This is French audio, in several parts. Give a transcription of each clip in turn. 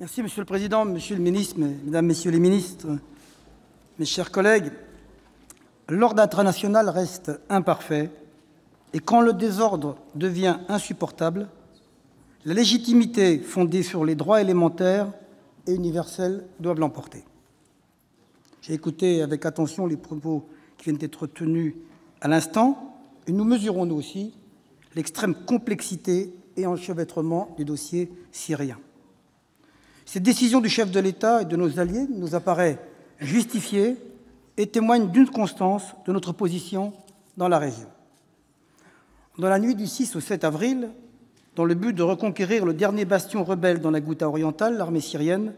Merci, Monsieur le Président, Monsieur le Ministre, Mesdames, Messieurs les ministres, mes chers collègues. L'ordre international reste imparfait et quand le désordre devient insupportable, la légitimité fondée sur les droits élémentaires et universels doivent l'emporter. J'ai écouté avec attention les propos qui viennent d'être tenus à l'instant et nous mesurons, nous aussi, l'extrême complexité et enchevêtrement du dossier syrien. Cette décision du chef de l'État et de nos alliés nous apparaît justifiée et témoigne d'une constance de notre position dans la région. Dans la nuit du 6 au 7 avril, dans le but de reconquérir le dernier bastion rebelle dans la Ghouta orientale, l'armée syrienne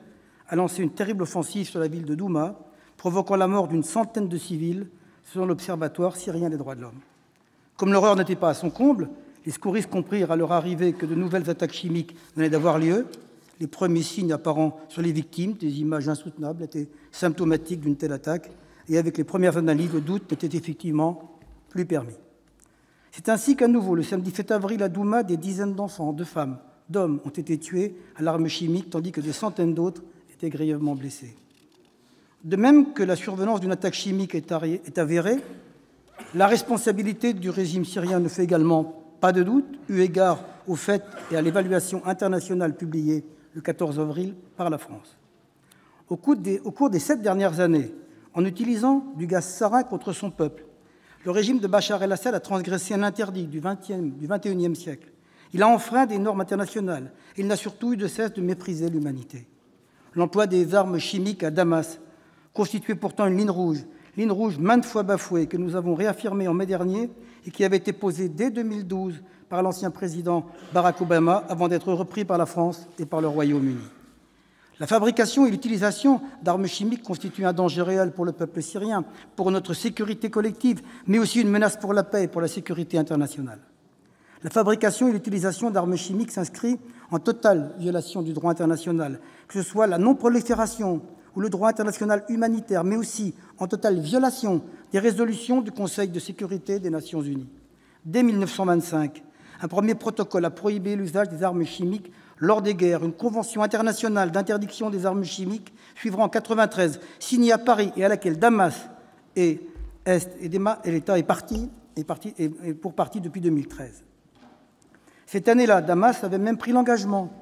a lancé une terrible offensive sur la ville de Douma, provoquant la mort d'une centaine de civils, selon l'Observatoire syrien des droits de l'homme. Comme l'horreur n'était pas à son comble, les secouristes comprirent à leur arrivée que de nouvelles attaques chimiques venaient d'avoir lieu. Les premiers signes apparents sur les victimes, des images insoutenables, étaient symptomatiques d'une telle attaque, et avec les premières analyses, le doute n'était effectivement plus permis. C'est ainsi qu'à nouveau, le samedi 7 avril à Douma, des dizaines d'enfants, de femmes, d'hommes ont été tués à l'arme chimique, tandis que des centaines d'autres étaient grièvement blessés. De même que la survenance d'une attaque chimique est avérée, la responsabilité du régime syrien ne fait également pas de doute, eu égard aux faits et à l'évaluation internationale publiée le 14 avril par la France. Au cours des 7 dernières années, en utilisant du gaz sarin contre son peuple, le régime de Bachar el-Assad a transgressé un interdit du XXIe siècle. Il a enfreint des normes internationales. Il n'a surtout eu de cesse de mépriser l'humanité. L'emploi des armes chimiques à Damas constituait pourtant une ligne rouge maintes fois bafouée, que nous avons réaffirmée en mai dernier et qui avait été posée dès 2012 par l'ancien président Barack Obama avant d'être repris par la France et par le Royaume-Uni. La fabrication et l'utilisation d'armes chimiques constituent un danger réel pour le peuple syrien, pour notre sécurité collective, mais aussi une menace pour la paix et pour la sécurité internationale. La fabrication et l'utilisation d'armes chimiques s'inscrit en totale violation du droit international, que ce soit la non-prolifération ou le droit international humanitaire, mais aussi en totale violation des résolutions du Conseil de sécurité des Nations unies. Dès 1925, un premier protocole a prohibé l'usage des armes chimiques lors des guerres. Une convention internationale d'interdiction des armes chimiques suivra en 1993, signée à Paris et à laquelle Damas et l'État est pour partie depuis 2013. Cette année-là, Damas avait même pris l'engagement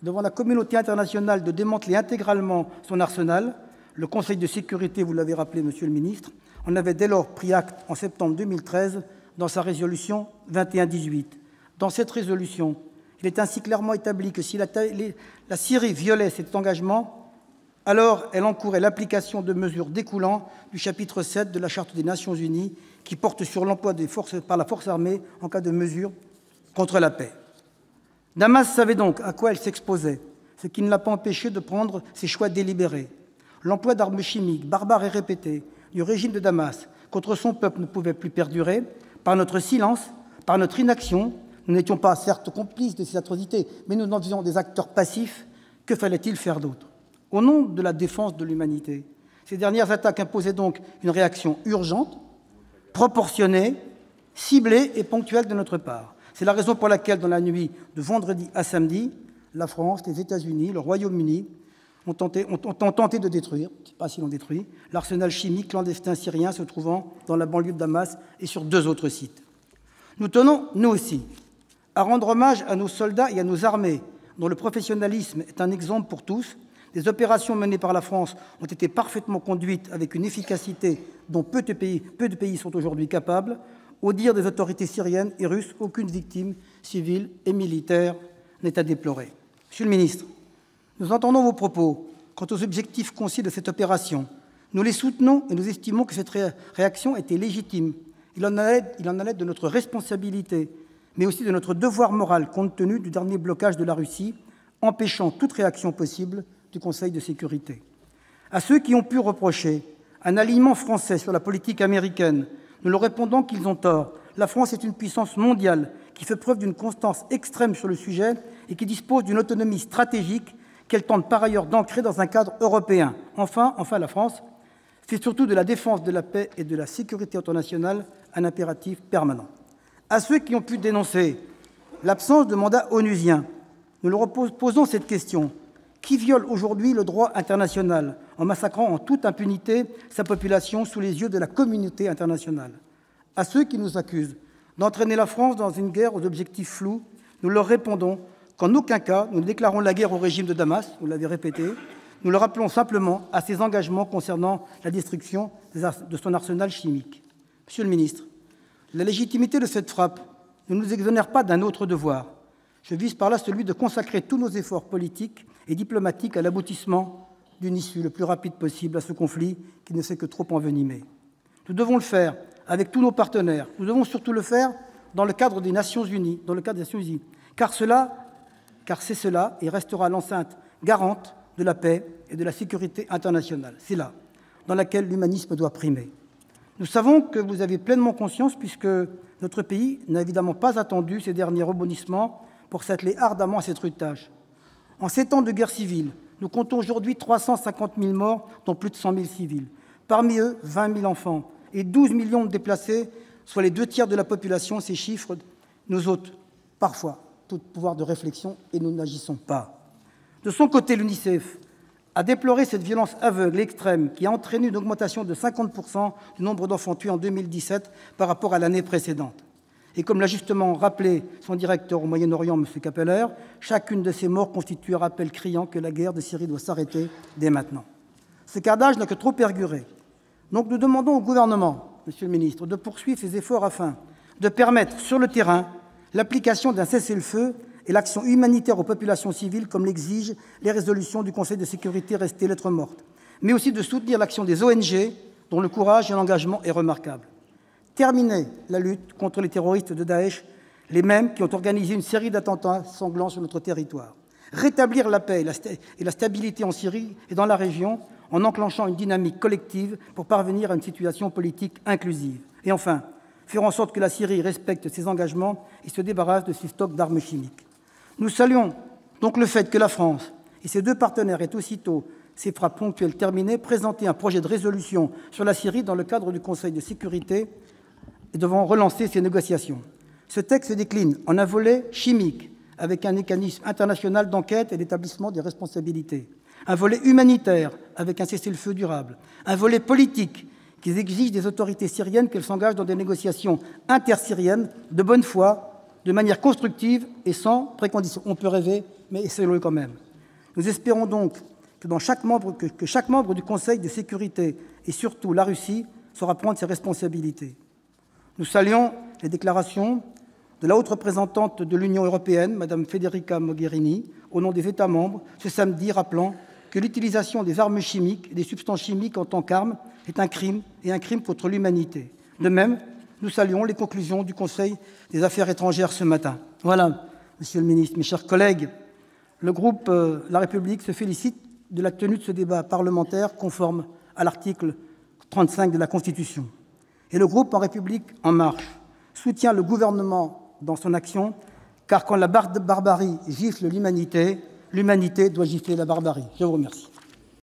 devant la communauté internationale de démanteler intégralement son arsenal. Le Conseil de sécurité, vous l'avez rappelé, Monsieur le Ministre, en avait dès lors pris acte en septembre 2013 dans sa résolution 2118. Dans cette résolution, il est ainsi clairement établi que si la Syrie violait cet engagement, alors elle encourait l'application de mesures découlant du chapitre 7 de la Charte des Nations unies qui porte sur l'emploi par la force armée en cas de mesures contre la paix. Damas savait donc à quoi elle s'exposait, ce qui ne l'a pas empêché de prendre ses choix délibérés. L'emploi d'armes chimiques, barbares et répétés, du régime de Damas contre son peuple ne pouvait plus perdurer. Par notre silence, par notre inaction, nous n'étions pas certes complices de ces atrocités, mais nous en faisions des acteurs passifs. Que fallait-il faire d'autre? Au nom de la défense de l'humanité, ces dernières attaques imposaient donc une réaction urgente, proportionnée, ciblée et ponctuelle de notre part. C'est la raison pour laquelle, dans la nuit de vendredi à samedi, la France, les États-Unis, le Royaume-Uni ont tenté de détruire, je ne sais pas s'ils l'ont détruit, l'arsenal chimique clandestin syrien se trouvant dans la banlieue de Damas et sur 2 autres sites. Nous tenons, nous aussi, à rendre hommage à nos soldats et à nos armées, dont le professionnalisme est un exemple pour tous. Les opérations menées par la France ont été parfaitement conduites avec une efficacité dont peu de pays sont aujourd'hui capables. Au dire des autorités syriennes et russes, aucune victime civile et militaire n'est à déplorer. Monsieur le ministre, nous entendons vos propos quant aux objectifs concis de cette opération. Nous les soutenons et nous estimons que cette réaction était légitime. Il en allait de notre responsabilité, mais aussi de notre devoir moral, compte tenu du dernier blocage de la Russie, empêchant toute réaction possible du Conseil de sécurité. À ceux qui ont pu reprocher un alignement français sur la politique américaine, nous leur répondons qu'ils ont tort. La France est une puissance mondiale qui fait preuve d'une constance extrême sur le sujet et qui dispose d'une autonomie stratégique qu'elle tente par ailleurs d'ancrer dans un cadre européen. Enfin, la France fait surtout de la défense de la paix et de la sécurité internationale un impératif permanent. À ceux qui ont pu dénoncer l'absence de mandat onusien, nous leur posons cette question. Qui viole aujourd'hui le droit international en massacrant en toute impunité sa population sous les yeux de la communauté internationale? À ceux qui nous accusent d'entraîner la France dans une guerre aux objectifs flous, nous leur répondons qu'en aucun cas nous ne déclarons la guerre au régime de Damas, vous l'avez répété, nous le rappelons simplement à ses engagements concernant la destruction de son arsenal chimique. Monsieur le ministre, la légitimité de cette frappe ne nous exonère pas d'un autre devoir. Je vise par là celui de consacrer tous nos efforts politiques et diplomatiques à l'aboutissement d'une issue le plus rapide possible à ce conflit qui ne s'est que trop envenimé. Nous devons le faire avec tous nos partenaires. Nous devons surtout le faire dans le cadre des Nations Unies, car c'est cela et restera l'enceinte garante de la paix et de la sécurité internationale. C'est là dans laquelle l'humanisme doit primer. Nous savons que vous avez pleinement conscience, puisque notre pays n'a évidemment pas attendu ces derniers rebondissements pour s'atteler ardemment à cette rude tâche. En 7 ans de guerre civile, nous comptons aujourd'hui 350 000 morts, dont plus de 100 000 civils. Parmi eux, 20 000 enfants et 12 millions de déplacés, soit les 2 tiers de la population. Ces chiffres nous ôtent parfois tout pouvoir de réflexion et nous n'agissons pas. De son côté, l'UNICEF a déploré cette violence aveugle et extrême qui a entraîné une augmentation de 50% du nombre d'enfants tués en 2017 par rapport à l'année précédente. Et comme l'a justement rappelé son directeur au Moyen-Orient, M. Kappeler, chacune de ces morts constitue un rappel criant que la guerre de Syrie doit s'arrêter dès maintenant. Ce carnage n'a que trop perduré. Donc nous demandons au gouvernement, Monsieur le ministre, de poursuivre ses efforts afin de permettre sur le terrain l'application d'un cessez-le-feu et l'action humanitaire aux populations civiles, comme l'exigent les résolutions du Conseil de sécurité restées lettres mortes, mais aussi de soutenir l'action des ONG, dont le courage et l'engagement est remarquable. Terminer la lutte contre les terroristes de Daesh, les mêmes qui ont organisé une série d'attentats sanglants sur notre territoire. Rétablir la paix et la stabilité en Syrie et dans la région, en enclenchant une dynamique collective pour parvenir à une situation politique inclusive. Et enfin, faire en sorte que la Syrie respecte ses engagements et se débarrasse de ses stocks d'armes chimiques. Nous saluons donc le fait que la France et ses 2 partenaires aient aussitôt, ces frappes ponctuelles terminées, présenté un projet de résolution sur la Syrie dans le cadre du Conseil de sécurité et devant relancer ces négociations. Ce texte se décline en un volet chimique, avec un mécanisme international d'enquête et d'établissement des responsabilités, un volet humanitaire, avec un cessez-le-feu durable, un volet politique, qui exige des autorités syriennes qu'elles s'engagent dans des négociations intersyriennes de bonne foi, de manière constructive et sans précondition. On peut rêver, mais essayons-le quand même. Nous espérons donc que chaque membre du Conseil de sécurité, et surtout la Russie, saura prendre ses responsabilités. Nous saluons les déclarations de la haute représentante de l'Union européenne, Mme Federica Mogherini, au nom des États membres, ce samedi, rappelant que l'utilisation des armes chimiques et des substances chimiques en tant qu'armes est un crime et un crime contre l'humanité. De même, nous saluons les conclusions du Conseil des affaires étrangères ce matin. Voilà, Monsieur le ministre, mes chers collègues, le groupe La République se félicite de la tenue de ce débat parlementaire conforme à l'article 35 de la Constitution. Et le groupe En République En Marche soutient le gouvernement dans son action, car quand la barbarie gifle l'humanité, l'humanité doit gifler la barbarie. Je vous remercie.